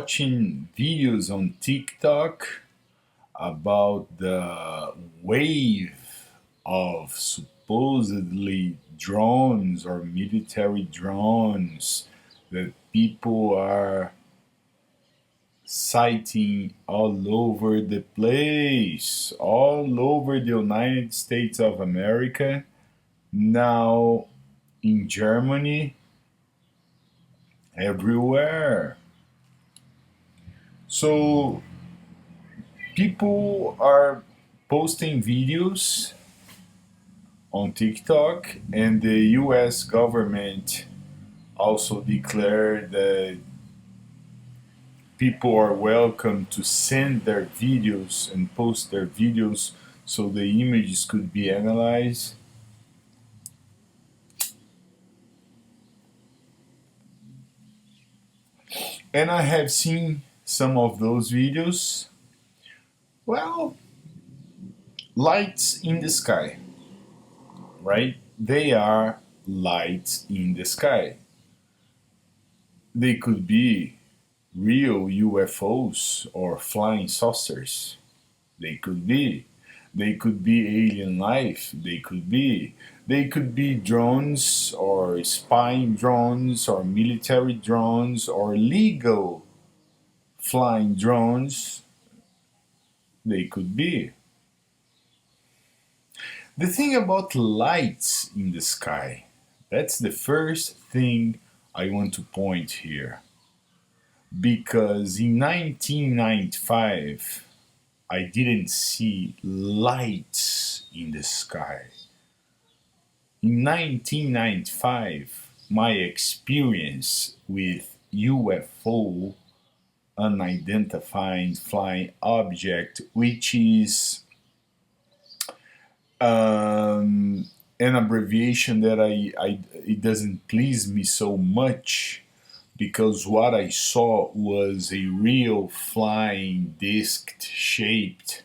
watching videos on TikTok about the wave of supposedly drones or military drones that people are sighting all over the place, all over the United States of America, now in Germany, everywhere. So people are posting videos on TikTok, and the US government also declared that people are welcome to send their videos and post their videos so the images could be analyzed. And I have seen some of those videos. Well, lights in the sky, right? They are lights in the sky. They could be real UFOs or flying saucers. They could be. They could be alien life. They could be. They could be drones or spying drones or military drones or legal flying drones. They could be. The thing about lights in the sky, that's the first thing I want to point here. Because in 1995, I didn't see lights in the sky. In 1995, my experience with UFO, unidentified flying object, which is an abbreviation that it doesn't please me so much, because what I saw was a real flying disc shaped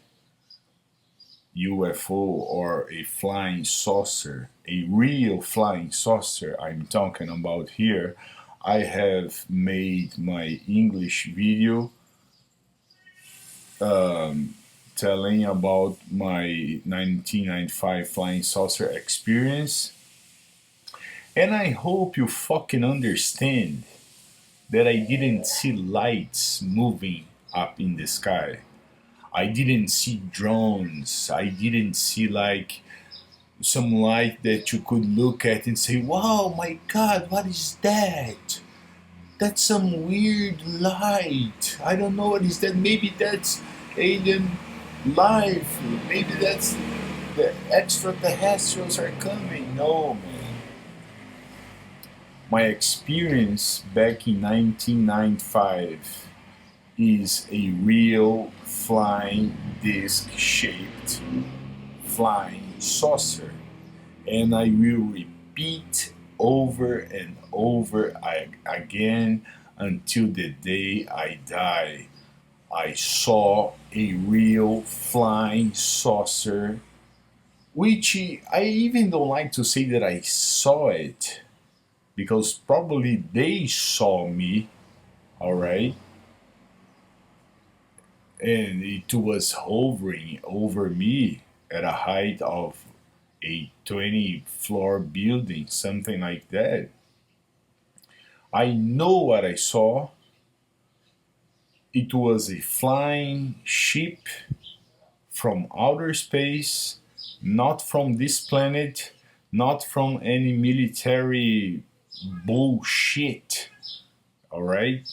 UFO or a flying saucer, a real flying saucer I'm talking about here. I have made my English video telling about my 1995 flying saucer experience. And I hope you fucking understand that I didn't see lights moving up in the sky. I didn't see drones. I didn't see like some light that you could look at and say, wow, my God, what is that? That's some weird light. I don't know what is that. Maybe that's alien life. Maybe that's the extraterrestrials are coming. No, man. My experience back in 1995 is a real flying disc shaped flying saucer. And I will repeat over and over again until the day I die. I saw a real flying saucer, which I even don't like to say that I saw it, because probably they saw me, alright? And it was hovering over me at a height of a 20-floor building, something like that. I know what I saw. It was a flying ship from outer space, not from this planet, not from any military bullshit. Alright?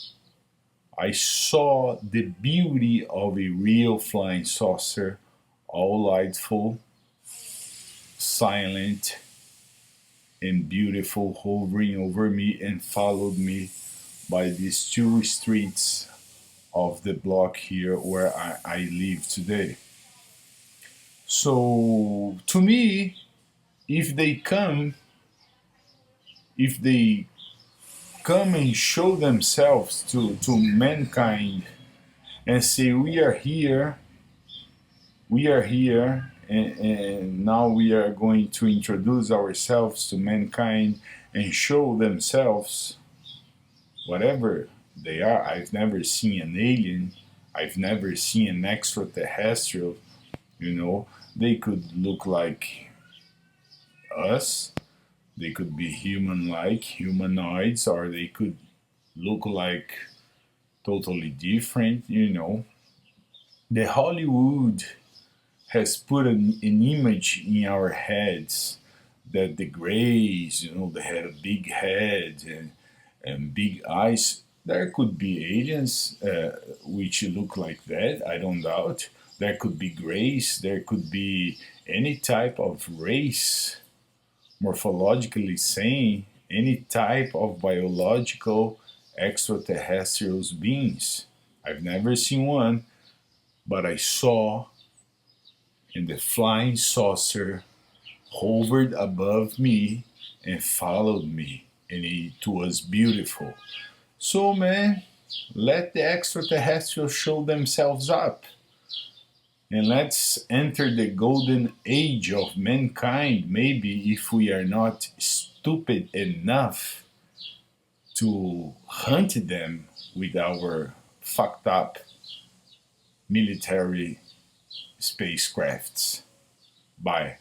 I saw the beauty of a real flying saucer, all lightful, silent, and beautiful, hovering over me and followed me by these two streets of the block here where I live today. So, to me, if they come, if they come and show themselves to mankind and say, we are here, and now we are going to introduce ourselves to mankind and show themselves, whatever they are. I've never seen an alien. I've never seen an extraterrestrial. You know, they could look like us. They could be human like, humanoids, or they could look like totally different, you know. The Hollywood has put an image in our heads that the Greys, you know, they had a big head and big eyes. There could be aliens which look like that, I don't doubt. There could be Greys, there could be any type of race, morphologically saying, any type of biological extraterrestrial beings. I've never seen one, but I saw in the flying saucer hovered above me and followed me, and it was beautiful. So, man, let the extraterrestrials show themselves up, and let's enter the golden age of mankind, maybe if we are not stupid enough to hunt them with our fucked up military spacecrafts. Bye.